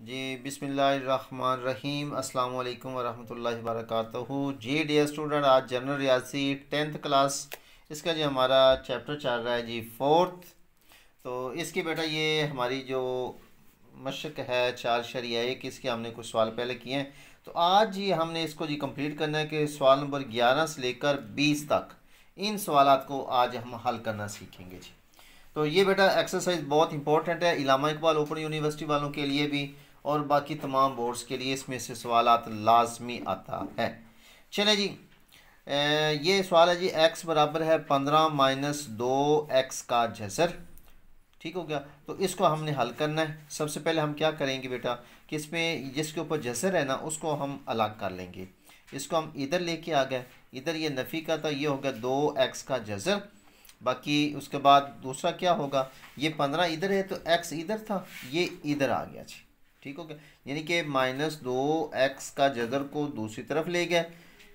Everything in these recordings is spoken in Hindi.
जी बिस्मिल्लाहिर्रहमानिर्रहीम अस्सलाम वालेकुम वरहमतुल्लाहि वबरकातुहू। जी डियर स्टूडेंट, आज जनरल रियासी 10th क्लास इसका जो हमारा चैप्टर चल रहा है जी फोर्थ। तो इसकी बेटा ये हमारी जो मशक है चार शरिया एक, इसके हमने कुछ सवाल पहले किए हैं। तो आज जी हमने इसको जी कंप्लीट करना है कि सवाल नंबर 11 से लेकर 20 तक इन सवालात को आज हम हल करना सीखेंगे जी। तो ये बेटा एक्सरसाइज बहुत इंपॉर्टेंट है इलामा इकबाल ओपन यूनिवर्सिटी वालों के लिए भी और बाकी तमाम बोर्ड्स के लिए इसमें से सवालात लाजमी आता है। चले जी, ये सवाल है जी एक्स बराबर है 15 माइनस 2 एक्स का जज़र। ठीक हो गया। तो इसको हमने हल करना है। सबसे पहले हम क्या करेंगे बेटा कि इसमें जिसके ऊपर जज़र है ना उसको हम अलग कर लेंगे। इसको हम इधर लेके आ गए, इधर ये नफ़ी का था, ये हो गया 2 एक्स का जज़र। बाकी उसके बाद दूसरा क्या होगा, ये 15 इधर है तो एक्स इधर था, ये इधर आ गया जी। ठीक हो गया, यानी कि -2 एक्स का जज़र को दूसरी तरफ ले गए,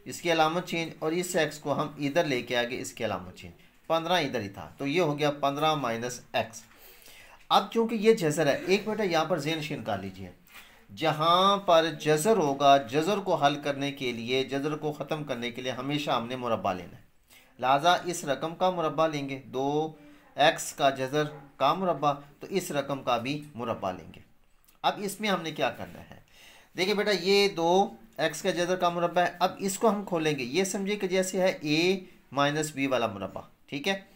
इसकी अलामत चेंज, और इस एक्स को हम इधर लेके आ गए, इसकी अलामत चेंज। 15 इधर ही था तो ये हो गया 15 माइनस एक्स। अब चूंकि ये जज़र है, एक बेटा यहाँ पर ज़हन नशीन कर लीजिए, जहाँ पर जज़र होगा जज़र को हल करने के लिए, जज़र को ख़त्म करने के लिए हमेशा हमने मुरब्बा लेना है। लिहाजा इस रकम का मुरब्बा लेंगे, 2 एक्स का जज़र का मुरब्बा, तो इस रकम का भी मुरब्बा लेंगे। अब इसमें हमने क्या करना है, देखिए बेटा ये 2 एक्स का जज़र का मुरब्बा है। अब इसको हम खोलेंगे, ये समझिए कि जैसे है ए माइनस बी वाला मुरब्बा। ठीक है,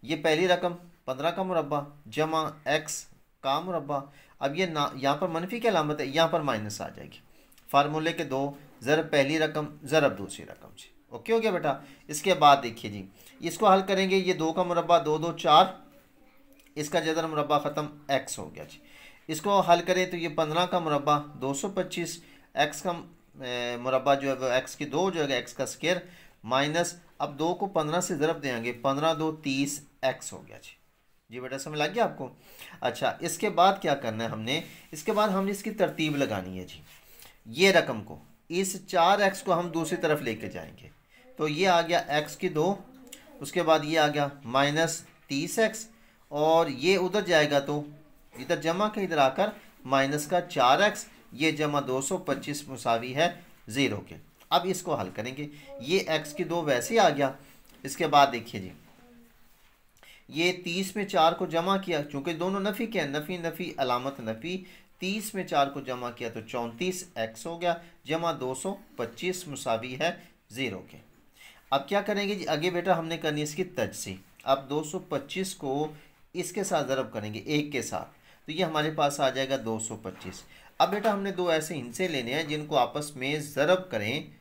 ये पहली रकम 15 का मुरब्बा जमा एक्स का मुरब्बा। अब ये ना यहाँ पर मनफी की अलामत है, यहाँ पर माइनस आ जाएगी। फार्मूले के 2 ज़रब पहली रकम ज़रब दूसरी रकम जी। ओके हो गया बेटा। इसके बाद देखिए जी, इसको हल करेंगे, ये 2 का मुरब्बा 2 2 4, इसका जदर मुरब्बा ख़त्म, एक्स हो गया जी। इसको हल करें तो ये 15 का मुरब्बा 225, एक्स का मुरब्बा जो है वो एक्स की 2 जो है एक्स का स्क्वायर माइनस, अब 2 को 15 से ज़रब देंगे, 15 2 30 एक्स हो गया जी। जी बेटा समझ लग गया आपको। अच्छा, इसके बाद क्या करना है हमने, इसके बाद हमने इसकी तरतीब लगानी है जी। ये रकम को, इस 4 एक्स को हम दूसरी तरफ लेके जाएंगे, तो ये आ गया एक्स की 2, उसके बाद ये आ गया -30 एक्स, और ये उधर जाएगा तो इधर जमा के इधर आकर माइनस का 4 एक्स, ये जमा 225 मुसावी है 0 के। अब इसको हल करेंगे, ये एक्स की 2 वैसे आ गया। इसके बाद देखिए जी, ये 30 में 4 को जमा किया, चूंकि दोनों नफ़ी के हैं, नफ़ी नफ़ी अलामत नफ़ी, 30 में 4 को जमा किया तो 34 एक्स हो गया, जमा 225 मुसावी है 0 के। अब क्या करेंगे जी, आगे बेटा हमने करनी है इसकी तजसी। अब 225 को इसके साथ ज़रब करेंगे, एक के साथ, तो ये हमारे पास आ जाएगा 225। अब बेटा हमने दो ऐसे हिस्से लेने हैं जिनको आपस में ज़रब करें,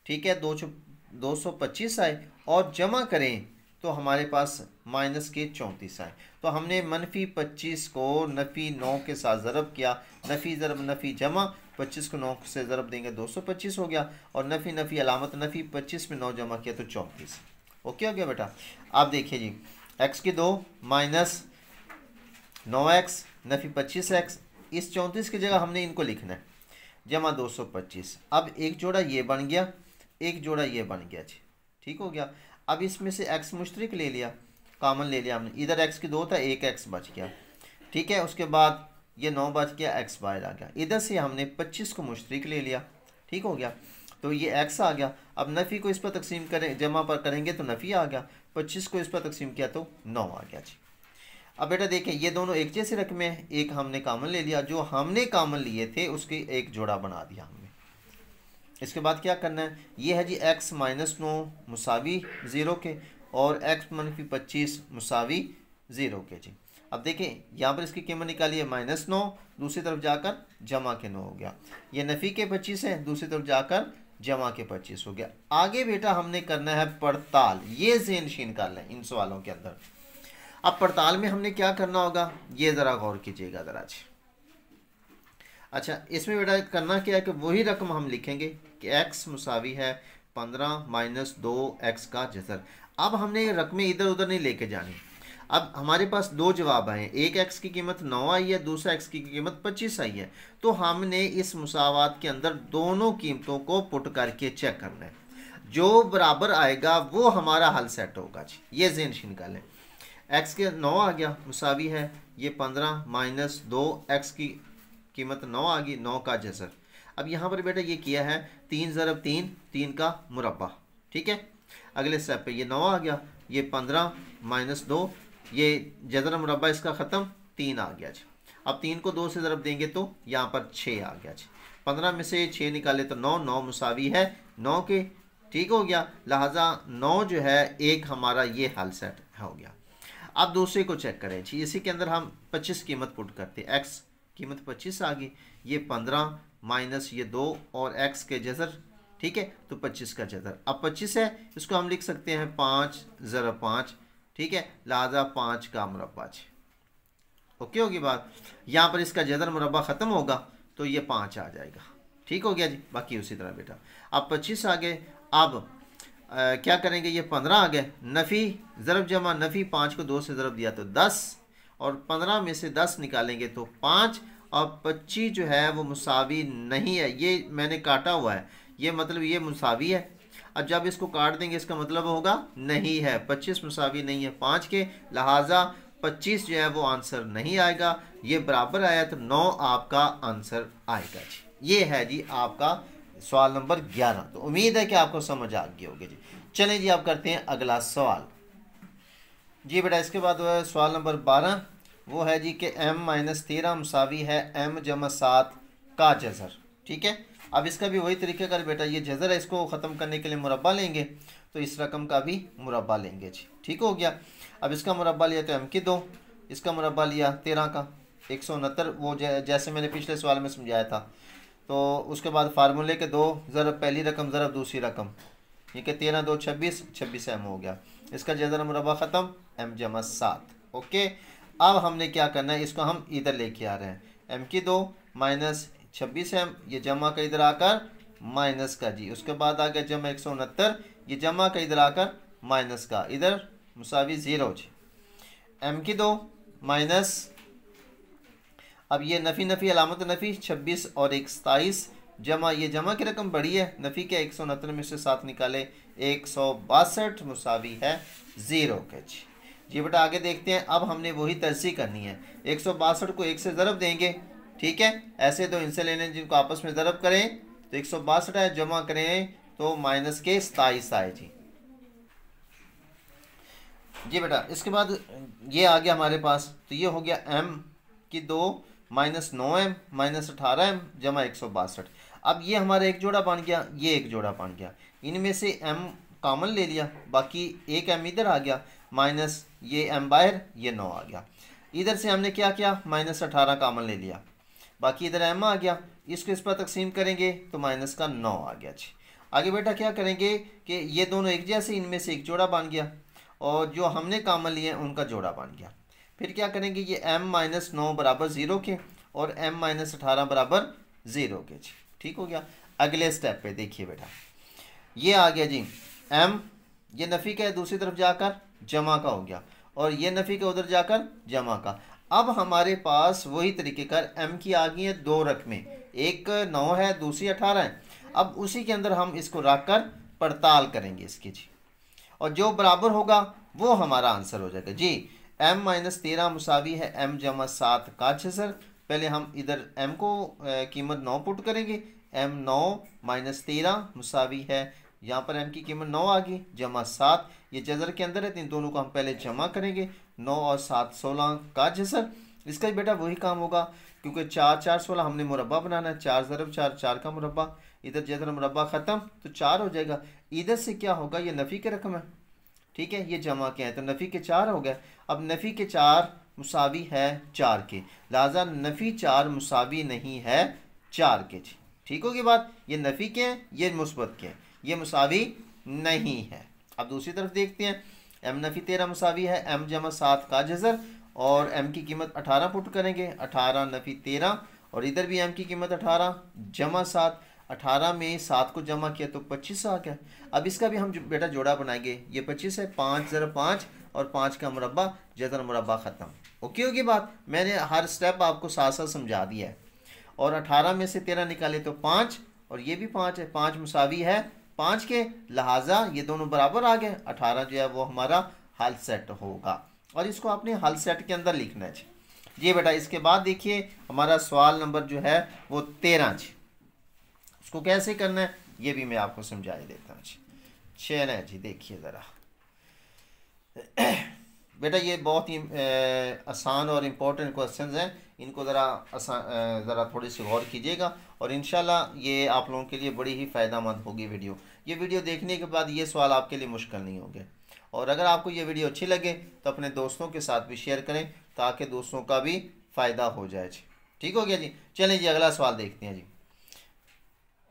ठीक है, 225 आए, और जमा करें तो हमारे पास माइनस के 34 आए। तो हमने -25 को नफ़ी 9 के साथ ज़रब किया, नफ़ी ज़रब नफ़ी जमा, 25 को 9 से ज़रब देंगे 225 हो गया, और नफ़ी नफ़ी अलामत नफ़ी, 25 में 9 जमा किया तो 34। ओके हो गया बेटा। अब देखिए जी, एक्स की 2 माइनस 9 एक्स नफ़ी 25 एक्स, इस 34 की जगह हमने इनको लिखना है, जमा 225। अब एक जोड़ा ये बन गया, एक जोड़ा ये बन गया जी। ठीक हो गया। अब इसमें से एक्स मुश्तरक ले लिया, कॉमन ले लिया हमने, इधर एक्स की 2 था, एक एक्स बच गया। ठीक है, उसके बाद ये 9 बच गया, एक्स बाहर आ गया, इधर से हमने 25 को मुश्तरक ले लिया। ठीक हो गया, तो ये एक्स आ गया। अब नफ़ी को इस पर तकसीम करें, जमा पर करेंगे तो नफ़ी आ गया, 25 को इस पर तकसीम किया तो 9 आ गया जी। अब बेटा देखें, ये दोनों एक जैसे रकमें हैं, एक हमने कॉमन ले लिया, जो हमने कॉमन लिए थे उसकी एक जोड़ा बना दिया हमने। इसके बाद क्या करना है, ये है जी एक्स -9 मुसावी 0 के, और एक्स -25 मुसावी 0 के जी। अब देखें यहाँ पर इसकी कीमत निकाली है -9, दूसरी तरफ जाकर जमा के 9 हो गया, ये नफ़ी के 25 है, दूसरी तरफ जाकर जमा के 25 हो गया। आगे बेटा हमने करना है पड़ताल, ये ज़हन नशीन कर लें इन सवालों के अंदर। अब पड़ताल में हमने क्या करना होगा, ये ज़रा गौर कीजिएगा ज़रा जी। अच्छा, इसमें बेटा करना क्या है कि वही रकम हम लिखेंगे कि x मुसावी है 15 माइनस 2 एक्स का जज़र। अब हमने ये रकमें इधर उधर नहीं लेके जानी। अब हमारे पास दो जवाब आए हैं, एक x की कीमत 9 आई है, दूसरा x की कीमत 25 आई है। तो हमने इस मुसावात के अंदर दोनों कीमतों को पुट करके चेक करना है, जो बराबर आएगा वो हमारा हल सेट होगा जी। ये ज़हन नशीन कर लें, एक्स के 9 आ गया मुसावी है ये 15 माइनस 2 एक्स की कीमत 9 आ गई, 9 का जज़र। अब यहाँ पर बेटा ये किया है 3 ज़रब 3, 3 का मुरब्बा, ठीक है। अगले स्टेप पे ये 9 आ गया, ये 15 माइनस 2, ये जज़र मुरब्बा इसका ख़त्म, 3 आ गया जी। अब 3 को 2 से ज़रब देंगे तो यहाँ पर 6 आ गया जी। 15 में से 6 निकाले तो 9, 9 मुसावी है 9 के, ठीक हो गया। लिहाजा 9 जो है एक हमारा ये हल सेट हो गया। अब दूसरे को चेक करें जी, इसी के अंदर हम 25 कीमत पुट करते हैं, x कीमत 25 आ गई, ये 15 माइनस ये 2 और x के जज़र, ठीक है, तो 25 का जज़र। अब 25 है, इसको हम लिख सकते हैं 5 ज़रब 5, ठीक है, लिहाजा 5 का मुरब्बा जी। ओके होगी बात। यहाँ पर इसका जज़र मुरब्बा ख़त्म होगा तो ये 5 आ जाएगा, ठीक हो गया जी। बाकी उसी तरह बेटा अब 25 आ गए। अब क्या करेंगे, ये 15 आ गए, नफ़ी ज़रब जमा नफ़ी, 5 को 2 से ज़रब दिया तो 10, और 15 में से 10 निकालेंगे तो 5, और 25 जो है वो मुसावी नहीं है, ये मैंने काटा हुआ है, ये मतलब ये मुसावी है। अब जब इसको काट देंगे इसका मतलब होगा नहीं है, 25 मुसावी नहीं है 5 के, लिहाजा 25 जो है वो आंसर नहीं आएगा। ये बराबर आया तो 9 आपका आंसर आएगा जी। ये है जी आपका सवाल नंबर 11। तो उम्मीद है कि आपको समझ आ गई होगी जी। चलें जी आप करते हैं अगला सवाल जी बेटा। इसके बाद सवाल नंबर 12 वो है जी कि m माइनस 13 मुसावी है m जमा 7 का जज़र, ठीक है। अब इसका भी वही तरीके का बेटा, ये जज़र है, इसको ख़त्म करने के लिए मुरब्बा लेंगे तो इस रकम का भी मुरब्बा लेंगे जी, ठीक हो गया। अब इसका मुरब्बा लिया तो m की 2, इसका मुरब्बा लिया 13 का 169, वो जैसे मैंने पिछले सवाल में समझाया था। तो उसके बाद फार्मूले के 2 ज़रब पहली रकम ज़रब दूसरी रकम, ये कि 13 2 26, 26 m हो गया। इसका जज़र मुरब्बा ख़त्म, m जमा 7। ओके, अब हमने क्या करना है, इसको हम इधर लेके आ रहे हैं, m की 2 माइनस 26 m, ये जमा का इधर आकर माइनस का जी। उसके बाद आ गया जमा 169, ये जमा का इधर आकर माइनस का, इधर मुसावी 0 जी। m की 2 माइनस, अब ये नफ़ी नफ़ी अलामत नफ़ी 26 और 27 जमा, ये जमा की रकम बड़ी है, नफ़ी के 169 में से 7 निकाले 162 मुसावी है 0 के जी। जी बेटा आगे देखते हैं। अब हमने वही तरसी करनी है, 162 को 1 से ज़रब देंगे, ठीक है। ऐसे दो इनसे लेने जिनको आपस में ज़रब करें तो 162 है, जमा करें तो माइनस के 27 आए जी। जी बेटा इसके बाद ये आ गया हमारे पास, तो ये हो गया m की 2 माइनस 9m माइनस 18m जमा 162। अब ये हमारा एक जोड़ा बन गया, ये एक जोड़ा बन गया, इनमें से m कॉमन ले लिया, बाकी एक m इधर आ गया, माइनस ये m बाहर, ये 9 आ गया। इधर से हमने क्या किया, माइनस 18 कॉमन ले लिया, बाकी इधर m आ गया, इसको इस पर तकसीम करेंगे तो माइनस का 9 आ गया जी। आगे बेटा क्या करेंगे कि ये दोनों एक जैसे, इनमें से एक जोड़ा बन गया, और जो हमने कॉमन लिए उनका जोड़ा बन गया। फिर क्या करेंगे, ये m माइनस 9 बराबर 0 के और m माइनस 18 बराबर 0 के जी, ठीक हो गया। अगले स्टेप पे देखिए बेटा, ये आ गया जी m, ये नफ़ी का है दूसरी तरफ जाकर जमा का हो गया, और ये नफ़ी का उधर जाकर जमा का। अब हमारे पास वही तरीके कर m की आ गई है 2 रकमें, एक 9 है दूसरी 18 है। अब उसी के अंदर हम इसको रख कर पड़ताल करेंगे इसकी जी, और जो बराबर होगा वो हमारा आंसर हो जाएगा जी। m माइनस 13 मुसावी है m जमा 7 का जज़र। पहले हम इधर m को कीमत 9 पुट करेंगे, m 9 माइनस 13 मुसावी है, यहाँ पर m की कीमत 9 आ गई जमा 7, ये जज़र के अंदर है तो इन दोनों को हम पहले जमा करेंगे, 9 और 7 16 का जज़र। इसका भी बेटा वही काम होगा, क्योंकि 4 4 16 हमने मुरब्बा बनाना है, 4 ज़रब 4 4 का मुरब्बा, इधर जज़र मुरब्बा ख़त्म तो 4 हो जाएगा। इधर से क्या होगा, ये नफ़ी की रकम है, ठीक है, ये जमा के हैं तो नफ़ी के 4 हो गए। अब नफ़ी के 4 मुसावी है 4 के, लिहाजा नफ़ी 4 मुसावी नहीं है 4 के जी, ठीक होगी बात। ये नफ़ी के हैं, ये मुस्बत के हैं, ये मुसावी नहीं है। अब दूसरी तरफ देखते हैं, m नफ़ी 13 मुसावी है m जमा 7 का जज़र, और m की कीमत 18 पुट करेंगे, 18 नफ़ी 13, और इधर भी m की कीमत 18 जमा 7, 18 में 7 को जमा किया तो 25 आ गया। अब इसका भी हम बेटा जोड़ा बनाएंगे, ये 25 है, 5 ज़रब 5 और 5 का मुरब्बा, जज़र मुरब्बा ख़त्म। ओके होगी बात, मैंने हर स्टेप आपको साथ साथ समझा दिया है। और 18 में से 13 निकाले तो 5, और ये भी 5 है, 5 मुसावी है 5 के, लिहाजा ये दोनों बराबर आ गए, 18 जो है वो हमारा हल सेट होगा, और इसको आपने हल सेट के अंदर लिखना है। जी बेटा इसके बाद देखिए हमारा सवाल नंबर जो है वो 13 जी, उसको कैसे करना है ये भी मैं आपको समझा देता हूँ जी। चलें जी देखिए ज़रा बेटा ये बहुत ही आसान और इम्पोर्टेंट क्वेश्चंस हैं, इनको ज़रा थोड़ी सी गौर कीजिएगा और इंशाल्लाह ये आप लोगों के लिए बड़ी ही फ़ायदेमंद होगी वीडियो। ये वीडियो देखने के बाद ये सवाल आपके लिए मुश्किल नहीं होंगे और अगर आपको ये वीडियो अच्छी लगे तो अपने दोस्तों के साथ भी शेयर करें ताकि दोस्तों का भी फ़ायदा हो जाए जी। ठीक हो गया जी। चलें जी अगला सवाल देखते हैं जी।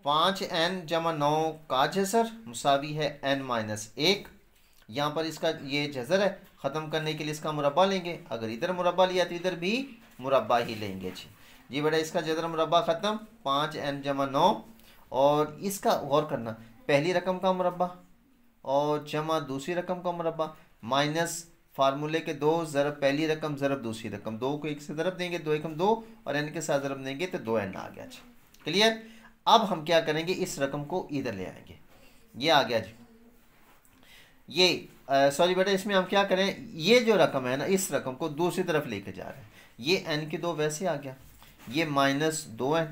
5n जमा 9 का जज़र मुसावी है n-1। यहाँ पर इसका ये जज़र है, ख़त्म करने के लिए इसका मुरब्बा लेंगे। अगर इधर मुरब्बा लिया तो इधर भी मुरब्बा ही लेंगे जी बेटा इसका जज़र मुरब्बा ख़त्म 5n जमा 9 और इसका गौर करना पहली रकम का मुरब्बा और जमा दूसरी रकम का मुरब्बा माइनस फार्मूले के 2 ज़रब पहली रकम ज़रब दूसरी रकम, 2 को 1 से ज़रब देंगे 2 एकम 2 और n के साथ ज़रब देंगे तो 2n आ गया जी। क्लियर। अब हम क्या करेंगे इस रकम को इधर ले आएंगे, ये आ गया जी। ये सॉरी बेटा इसमें हम क्या करें ये जो रकम है ना इस रकम को दूसरी तरफ लेके जा रहे हैं। ये n के 2 वैसे आ गया, ये -2n,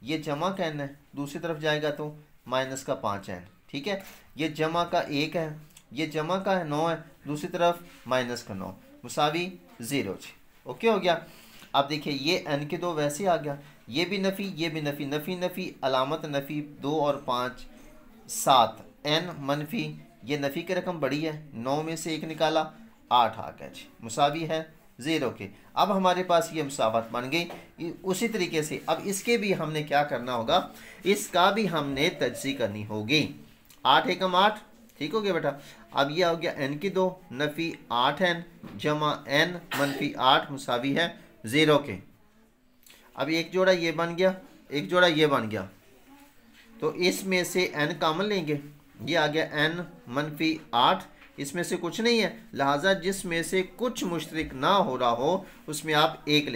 ये जमा का n है दूसरी तरफ जाएगा तो माइनस का 5n। ठीक है ये जमा का 1 है, ये जमा का 9 है दूसरी तरफ माइनस का 9 मुसावी 0 जी। ओके हो गया। अब देखिए ये n के 2 वैसे आ गया, ये भी नफ़ी ये भी नफ़ी, नफ़ी नफ़ी अलामत नफ़ी 2 और 5 7 n मनफी, ये नफ़ी की रकम बड़ी है 9 में से 1 निकाला 8 आ गया जी मुसावी है 0 के। अब हमारे पास ये मुसावत बन गई। उसी तरीके से अब इसके भी हमने क्या करना होगा, इसका भी हमने तजज़ी करनी होगी। 8 एकम 8 ठीक हो गया बेटा। अब ये हो गया n की 2 नफ़ी 8n जमा n मनफी 8 मुसावी है 0 के। अब एक जोड़ा ये बन गया एक जोड़ा ये बन गया तो इसमें से n कामन लेंगे, ये आ गया n मनफी 8, इसमें से कुछ नहीं है लिहाजा जिसमें से कुछ मुश्तरक ना हो रहा हो उसमें आप 1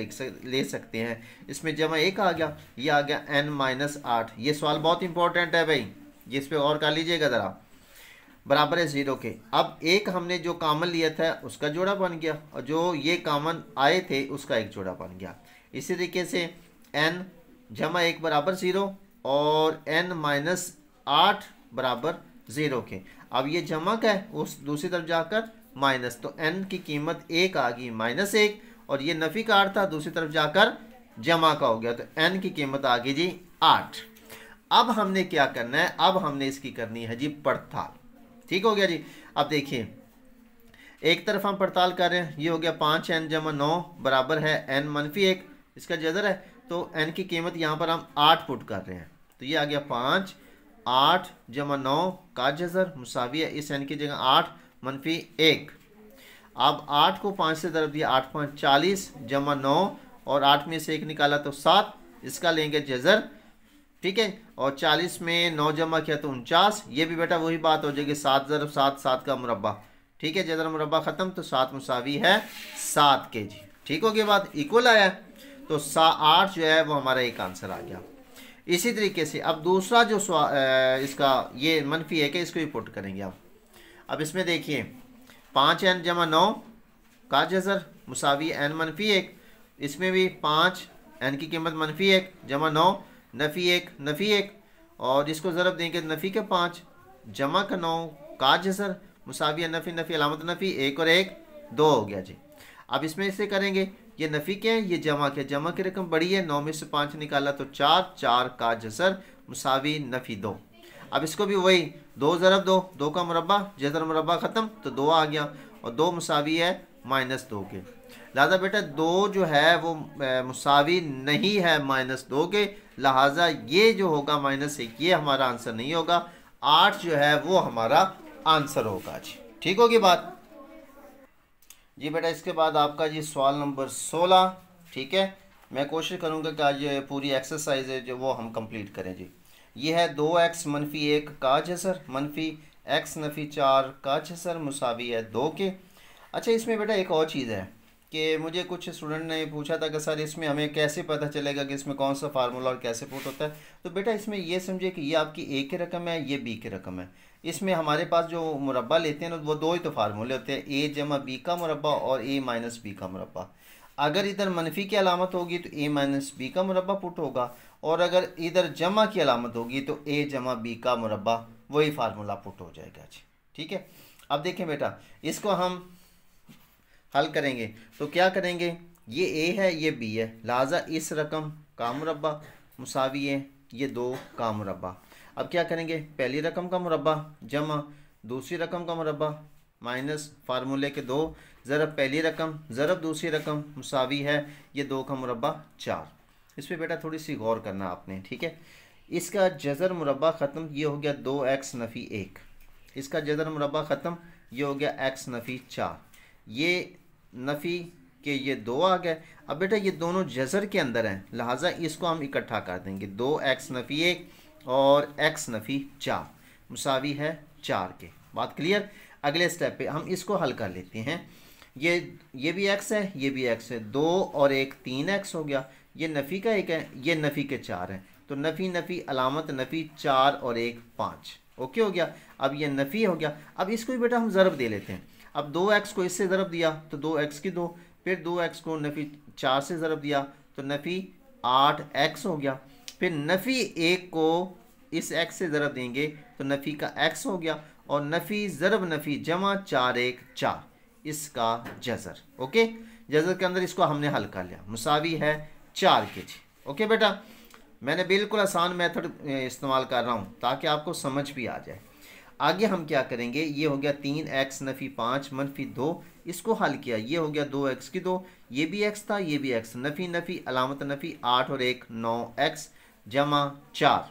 ले सकते हैं। इसमें जमा 1 आ गया, ये आ गया n-8। ये सवाल बहुत इंपॉर्टेंट है भाई, ये इस पर गौर कर लीजिएगा ज़रा। बराबर है 0 के। अब एक हमने जो कामन लिया था उसका जोड़ा बन गया और जो ये कामन आए थे उसका एक जोड़ा बन गया। इसी तरीके से n जमा 1 बराबर 0 और n-8 बराबर 0 के। अब ये जमा का है उस दूसरी तरफ जाकर माइनस, तो n की कीमत 1 आ गई -1 और ये नफ़ी का 8 था दूसरी तरफ जाकर जमा का हो गया तो n की कीमत आ गई जी 8। अब हमने क्या करना है, अब हमने इसकी करनी है जी पड़ताल। ठीक हो गया जी। अब देखिए एक तरफ हम पड़ताल कर रहे हैं, ये हो गया 5n जमा 9 बराबर है n मनफी 1, इसका जज़र है तो n की कीमत यहाँ पर हम 8 पुट कर रहे हैं तो ये आ गया 5 8 जमा 9 का जज़र मुसावी है इस n की जगह 8 मनफी 1। अब 8 को 5 से ज़रब दिया 8 5 40 जमा 9 और 8 में से 1 निकाला तो 7, इसका लेंगे जज़र। ठीक है और 40 में 9 जमा किया तो 49, ये भी बेटा वही बात हो जाएगी 7 ज़रब 7 7 का मुरब्बा। ठीक है जज़र मुरब्बा ख़त्म तो 7 मुसावी है 7 के जी। ठीक हो गया बात, इक्वल आया तो 8 जो है वो हमारा एक आंसर आ गया। इसी तरीके से अब दूसरा जो इसका ये मनफी है कि इसको भी पुट करेंगे आप। अब इसमें देखिए 5n जमा 9 का जज़र मुसावी n मनफी 1, इसमें भी 5 n की कीमत मनफी 1 जमा 9 नफ़ी 1 नफ़ी 1 और इसको ज़रब देंगे नफ़ी के 5 जमा का 9 का जज़र मुसावी है नफ़ी नफ़ी अलामत नफ़ी 1 और 1 2 हो गया जी। अब इसमें इसे करेंगे ये नफ़ी के हैं ये जमा के, जमा की रकम बड़ी है 9 में से 5 निकाला तो 4 4 का जज़र मुसावी नफ़ी 2। अब इसको भी वही 2 ज़रब 2 2 का मुरब्बा जज़र मुरब्बा ख़त्म तो 2 आ गया और 2 मुसावी है -2 के। लिहाजा बेटा 2 जो है वो मुसावी नहीं है -2 के, लिहाजा ये जो होगा -1 ये हमारा आंसर नहीं होगा, 8 जो है वो हमारा आंसर होगा जी। ठीक होगी बात जी बेटा। इसके बाद आपका जी सवाल नंबर 16। ठीक है मैं कोशिश करूँगा कि आज ये पूरी एक्सरसाइज है जो वो हम कंप्लीट करें जी। ये है 2x मनफी 1 का जज़र मनफी x नफ़ी 4 का जज़र मुसावी है 2 के। अच्छा इसमें बेटा एक और चीज़ है कि मुझे कुछ स्टूडेंट ने पूछा था कि सर इसमें हमें कैसे पता चलेगा कि इसमें कौन सा फार्मूला और कैसे पुट होता है। तो बेटा इसमें ये समझिए कि ये आपकी ए की रकम है ये बी की रकम है। इसमें हमारे पास जो मुरब्बा लेते हैं ना वो 2 ही तो फार्मूले होते हैं, ए जमा बी का मुरब्बा और ए माइनस बी का मुरब्बा। अगर इधर मनफी की अलामत होगी तो a माइनस बी का मुरब्बा पुट होगा, और अगर इधर जमा की अलामत होगी तो a जमा b का मुरब्बा, वही फार्मूला पुट हो जाएगा जी। ठीक है, अब देखें बेटा, इसको हम हल करेंगे तो क्या करेंगे, ये a है ये b है, लिहाजा इस रकम का मुरब्बा मुसावी है ये 2 का मुरब्बा। अब क्या करेंगे, पहली रकम का मुरब्बा जमा दूसरी रकम का मुरब्बा माइनस फार्मूले के 2 ज़रब पहली रकम ज़रब दूसरी रकम मुसावी है ये 2 का मुरब्बा 4। इस पर बेटा थोड़ी सी गौर करना आपने, ठीक है। इसका जज़र मुरब्बा ख़त्म, ये हो गया 2x नफ़ी 1, इसका जज़र मुरब्बा ख़त्म, ये हो गया x नफ़ी 4, ये नफ़ी के ये 2 आ गए। अब बेटा ये दोनों जज़र के अंदर हैं, लिहाजा इसको हम इकट्ठा कर देंगे, 2x नफ़ी 1 और x नफ़ी 4 मुसावी है 4 के। बात क्लियर। अगले स्टेप पे हम इसको हल कर लेते हैं, ये भी x है ये भी x है, 2 और 1 3x हो गया, ये नफ़ी का 1 है ये नफ़ी के 4 हैं, तो नफ़ी नफ़ी अलामत नफ़ी 4 और 1 5, ओके हो गया। अब ये नफ़ी हो गया, अब इसको भी बेटा हम ज़रब दे लेते हैं। अब 2x को इससे ज़रब दिया तो 2x की 2, फिर 2x को नफ़ी 4 से ज़रब दिया तो नफ़ी 8x हो गया, फिर नफ़ी 1 को इस x से ज़रब देंगे तो नफ़ी का x हो गया, और नफ़ी ज़रब नफ़ी जमा 4 1 4 इसका जज़र, ओके। जज़र के अंदर इसको हमने हल कर लिया, मुसावी है 4 के जी। ओके बेटा, मैंने बिल्कुल आसान मेथड इस्तेमाल कर रहा हूँ ताकि आपको समझ भी आ जाए। आगे हम क्या करेंगे, ये हो गया 3x नफ़ी 5 मनफी 2, इसको हल किया, ये हो गया 2x की 2, ये भी x था ये भी x, नफ़ी नफ़ी अलामत नफ़ी 8 और 1 9x जमा 4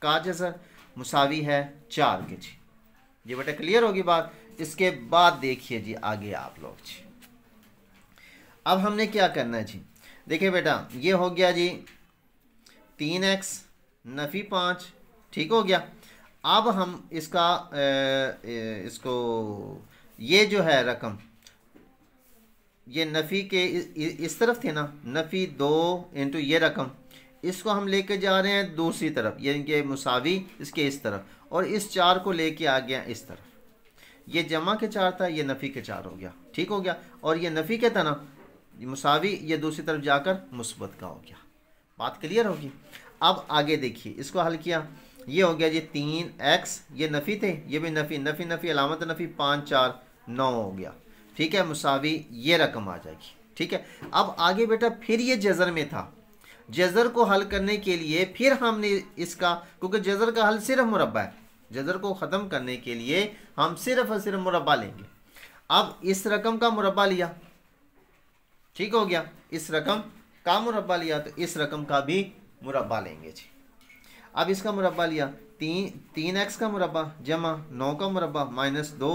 का जज़र मुसावी है 4 के जी। ये बेटा क्लियर होगी बात। इसके बाद देखिए जी आगे आप लोग जी, अब हमने क्या करना है जी, देखिए बेटा ये हो गया जी 3x नफ़ी 5, ठीक हो गया। अब हम इसका इसको ये जो है रकम ये नफ़ी के इस तरफ थे ना, नफ़ी 2 इंटू ये रकम, इसको हम लेके जा रहे हैं दूसरी तरफ, यानी कि मुसावी इसके इस तरफ, और इस 4 को लेके आ गया इस तरफ, ये जमा के 4 था ये नफ़ी के 4 हो गया, ठीक हो गया। और ये नफ़ी के था ना मुसावी, ये दूसरी तरफ जाकर मुस्बत का हो गया। बात क्लियर होगी। अब आगे देखिए इसको हल किया, ये हो गया जी 3x, ये नफ़ी थे ये भी नफ़ी नफ़ी नफ़ी अलामत नफ़ी 5 4 9 हो गया, ठीक है, मुसावी ये रकम आ जाएगी, ठीक है। अब आगे बेटा फिर ये जज़र में था, जज़र को हल करने के लिए फिर हमने इसका, क्योंकि जज़र का हल सिर्फ मुरब्बा है, जज़र को ख़त्म करने के लिए हम सिर्फ और सिर्फ मुरब्बा लेंगे। अब इस रकम का मुरब्बा लिया, ठीक हो गया, इस रकम का मुरब्बा लिया तो इस रकम का भी मुरब्बा लेंगे जी। अब इसका मुरब्बा लिया 3x का मुरब्बा जमा 9 का मुरब्बा माइनस 2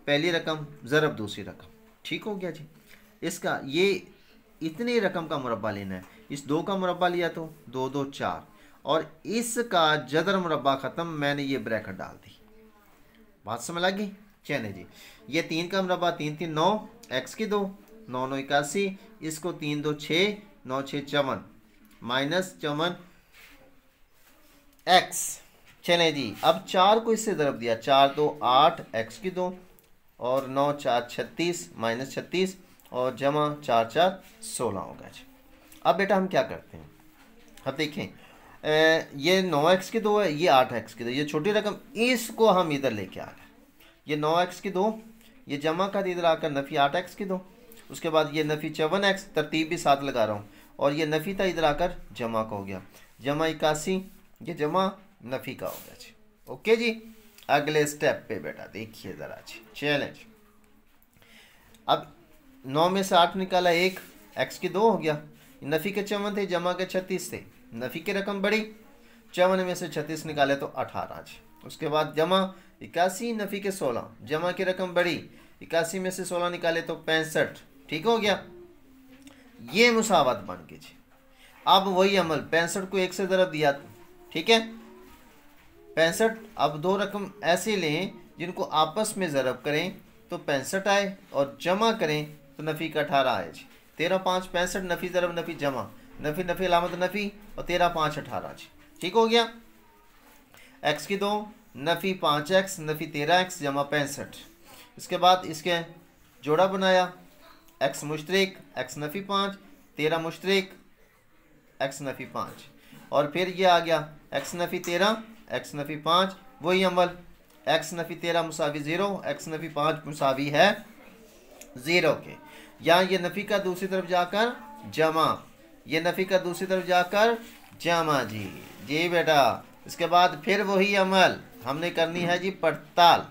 पहली रकम ज़रब दूसरी रकम, ठीक हो गया जी। इसका ये इतनी रकम का मुरब्बा लेना है, इस 2 का मुरब्बा लिया तो 2 2 4, और इसका जदर मुरब्बा ख़त्म, मैंने ये ब्रैकेट डाल दी। बात समझ आ गई। चले जी, ये 3 का मुरब्बा 3 3 9 x की 2 9 9 81, इसको 3 2 6 9 6 54 माइनस 54 x। चलें जी, अब 4 को इससे ज़रब दिया, 4 2 8 x की 2 और 9 4 36 माइनस 36 और जमा 4 4 16 होगा जी। अब बेटा हम क्या करते हैं, अब देखें ये 9x की 2 है ये 8x की 2, ये छोटी रकम इसको हम इधर लेके आ गए, ये 9x की 2 ये जमा का इधर आकर नफ़ी 8x की 2, उसके बाद ये नफ़ी 54x तरतीब भी साथ लगा रहा हूँ, और ये नफ़ी था इधर आकर जमा का हो गया, जमा 81 ये जमा नफ़ी का हो गया जी। ओके जी, अगले स्टेप पे बेटा देखिए ज़रा जी, चैलेंज। अब 9 में से 8 निकाला 1, x की 2 हो गया, नफ़ी के 54 थे जमा के 36 थे, नफ़ी की रकम बढ़ी, 54 में से 36 निकाले तो 18 जी। उसके बाद जमा 81 नफ़ी के 16, जमा की रकम बढ़ी, 81 में से 16 निकाले तो 65, ठीक हो गया, ये मुसावत बन गई जी। अब वही अमल 65 को 1 से ज़रब दिया, ठीक है 65, अब 2 रकम ऐसे लें जिनको आपस में ज़रब करें तो 65 आए और जमा करें तो नफ़ी का 18 आए जी। 13 5 65 नफ़ी ज़रब नफ़ी जमा नफ़ी नफ़ी अलामत नफ़ी और 13 5 18 जी, ठीक हो गया। x की 2 नफ़ी 5x नफ़ी 13x जमा 65, इसके बाद इसके जोड़ा बनाया एक्स मुश्तरिक एक्स नफ़ी 5, 13 मुश्तरिक एक्स नफ़ी 5, और फिर ये आ गया एक्स नफ़ी 13 एक्स नफ़ी 5, वही अमल एक्स नफ़ी 13 मुसावी 0, एक्स नफ़ी 5 मुसावी है 0 के। या ये नफ़ी का दूसरी तरफ जाकर जमा, ये नफ़ी का दूसरी तरफ जाकर जमा जी। जी बेटा, इसके बाद फिर वही अमल हमने करनी है जी पड़ताल।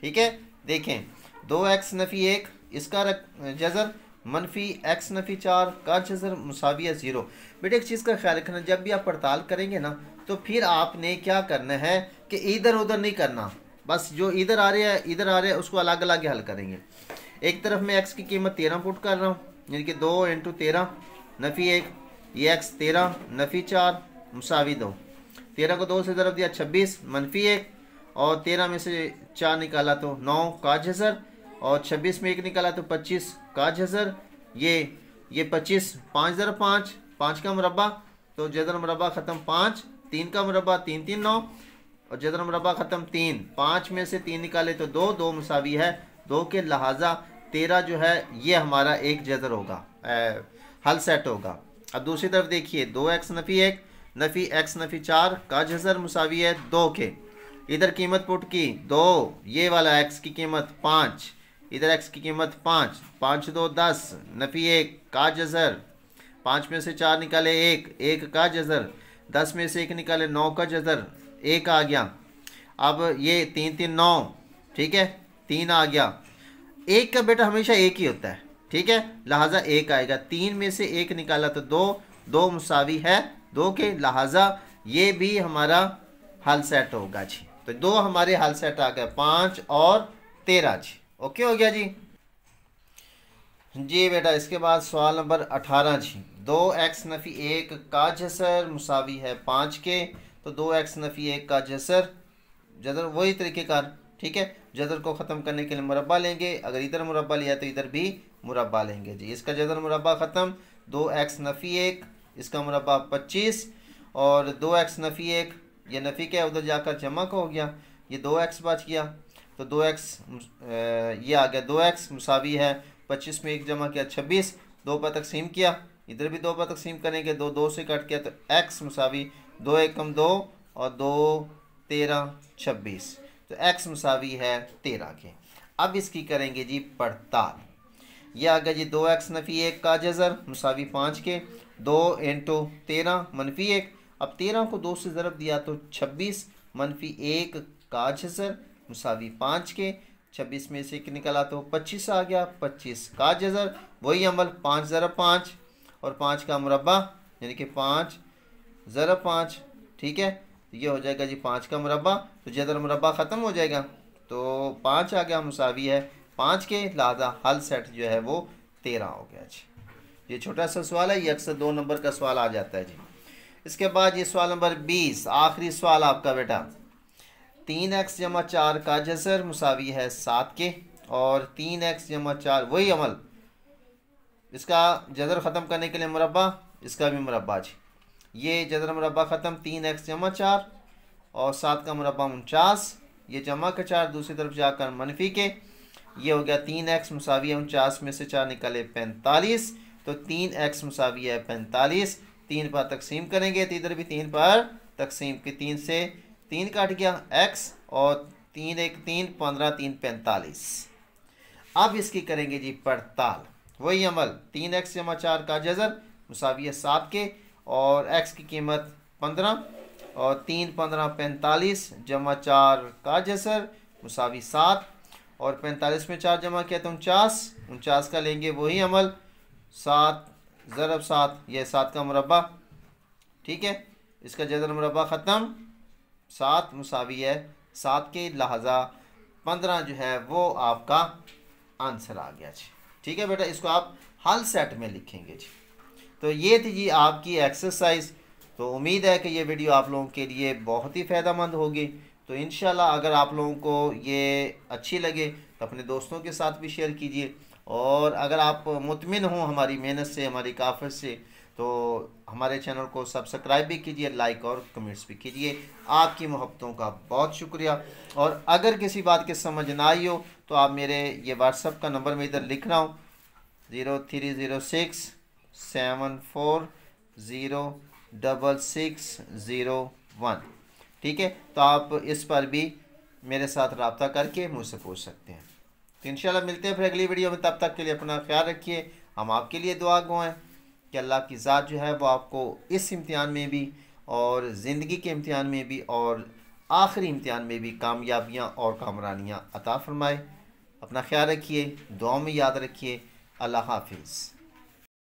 ठीक है, देखें 2x नफ़ी 1 इसका जज़र मनफी एक्स नफ़ी 4 का जज़र मुसावी है 0। बेटे एक चीज़ का ख्याल रखना, जब भी आप पड़ताल करेंगे ना तो फिर आपने क्या करना है कि इधर उधर नहीं करना, बस जो इधर आ रहा है इधर आ रहा है उसको अलग अलग हल करेंगे। एक तरफ मैं x की कीमत 13 पुट कर रहा हूँ, यानी कि 2 इंटू 13 नफ़ी 1, ये x 13 नफ़ी 4 मुसावी 2, 13 को 2 से ज़रब दिया 26 मनफी 1, और 13 में से 4 निकाला तो 9 का जज़र, और 26 में 1 निकाला तो 25 का जज़र। ये 25 5 ज़रब 5 5 का मुरब्बा, तो जज़र मुरब्बा ख़त्म 5, 3 का मुरब्बा 3 3 9, और जज़र मुरब्बा ख़त्म 3, 5 में से 3 निकाले तो 2 2 मुसावी है 2 के, लिहाजा 13 जो है ये हमारा एक जज़र होगा, हल सेट होगा। अब दूसरी तरफ देखिए 2x नफ़ी 1 नफ़ी x नफ़ी 4 का जज़र मुसावी है 2 के, इधर कीमत पुट की 2, ये वाला x की कीमत 5, इधर x की कीमत 5, 5 2 10 नफ़ी 1 का जज़र, 5 में से 4 निकाले 1 1 का जज़र, 10 में से 1 निकाले 9 का जज़र 1 आ गया। अब ये 3 3 9, ठीक है 3 आ गया। 1 का बेटा हमेशा 1 ही होता है, ठीक है, लिहाजा 1 आएगा। 3 में से 1 निकाला तो 2, 2 मुसावी है 2 के, लिहाजा ये भी हमारा हल सेट होगा जी। तो 2 हमारे हल सेट आ गए 5 और 13 जी। ओके हो गया जी। जी बेटा, इसके बाद सवाल नंबर 18 जी। 2x नफ़ी 1 का जसर मुसावी है 5 के, तो 2x नफ़ी 1 का जज़र वही तरीक़ेकार, ठीक है, जज़र को ख़त्म करने के लिए मुरब्बा लेंगे, अगर इधर मुरब्बा लिया तो इधर भी मुरब्बा लेंगे जी। इसका जज़र मुरब्बा ख़त्म 2x नफ़ी 1 इसका मुरब्बा 25, और 2x नफ़ी 1 ये नफ़ी क्या उधर जाकर जमा का हो गया, ये 2x बच गया, तो 2x ये आ गया 2x मुसावी है 25 में 1 जमा किया 26, 2 पर तकसीम किया, इधर भी 2 पर तकसीम करेंगे, 2 2 से कट किया तो x मुसावी 2 एकम 2 और 2 13 26, तो x मुसावी है 13 के। अब इसकी करेंगे जी पड़ताल। ये आ गया जी 2x नफ़ी 1 का जज़र मुसावी 5 के, 2 इंटू 13 मनफी 1, अब 13 को 2 से ज़रब दिया तो 26 मनफी 1 का जज़र मुसावी 5 के, 26 में से 1 निकाला तो 25 आ गया, 25 का जज़र वही अमल 5 ज़रब 5 और 5 का मुरब्बा, यानी कि 5 ज़रब 5, ठीक है, तो ये हो जाएगा जी 5 का मुरब्बा, तो जज़र मुरब्बा ख़त्म हो जाएगा, तो 5 आ गया मुसावी है 5 के, लिहाजा हल सेट जो है वो 13 हो गया जी। ये छोटा सा सवाल है, ये अक्सर 2 नंबर का सवाल आ जाता है जी। इसके बाद ये सवाल नंबर 20, आखिरी सवाल आपका बेटा। 3x जमा 4 का जज़र मुसावी है 7 के, और 3x जमा 4 वही अमल, इसका जज़र ख़त्म करने के लिए मुरब्बा, इसका भी मुरब्बा जी। ये जज़र मुरब्बा ख़त्म 3x जमा 4 और 7 का मुरब्बा 49, ये जमा का 4 दूसरी तरफ जाकर मनफी के, ये हो गया 3x मुसावी है 49 में से 4 निकाले 45, तो 3x मुसावी है 45, 3 पर तकसीम करेंगे तो इधर भी 3 पर तकसीम के 3 से 3 काट गया x, और 3 1 3 15 3 45। अब इसकी करेंगे जी पड़ताल, वही अमल 3x जमा 4 का जज़र मुसावी है 7 के, और x की कीमत 15 और 3 15 45 जमा 4 का जज़र मुसावी 7, और 45 में 4 जमा किया तो 49 का लेंगे वही अमल 7 ज़रब 7, यह 7 का मुरब्बा, ठीक है, इसका जज़र मुरब्बा ख़त्म 7 मुसावी है 7 के, लिहाजा 15 जो है वो आपका आंसर आ गया जी। ठीक है बेटा, इसको आप हल सेट में लिखेंगे जी। तो ये थी जी आपकी एक्सरसाइज। तो उम्मीद है कि ये वीडियो आप लोगों के लिए बहुत ही फ़ायदेमंद होगी। तो इंशाल्लाह अगर आप लोगों को ये अच्छी लगे तो अपने दोस्तों के साथ भी शेयर कीजिए, और अगर आप मुतमिन हों हमारी मेहनत से, हमारी काफ़त से, तो हमारे चैनल को सब्सक्राइब भी कीजिए, लाइक और कमेंट्स भी कीजिए। आपकी मोहब्बतों का बहुत शुक्रिया। और अगर किसी बात की समझ ना आई हो तो आप मेरे ये व्हाट्सएप का नंबर मैं इधर लिख रहा हूँ, 030674066601। ठीक है, तो आप इस पर भी मेरे साथ रब्ता करके मुझसे पूछ सकते हैं। तो इंशाल्लाह मिलते हैं फिर अगली वीडियो में। तब तक के लिए अपना ख्याल रखिए। हम आपके लिए दुआ गो हैं कि अल्लाह की ज़ात जो है वो आपको इस इम्तिहान में भी और ज़िंदगी के इम्तिहान में भी और आखिरी इम्तिहान में भी कामयाबियाँ और कामरानियाँ अता फ़रमाए। अपना ख्याल रखिए, दुआ में याद रखिए। अल्लाह हाफिज़।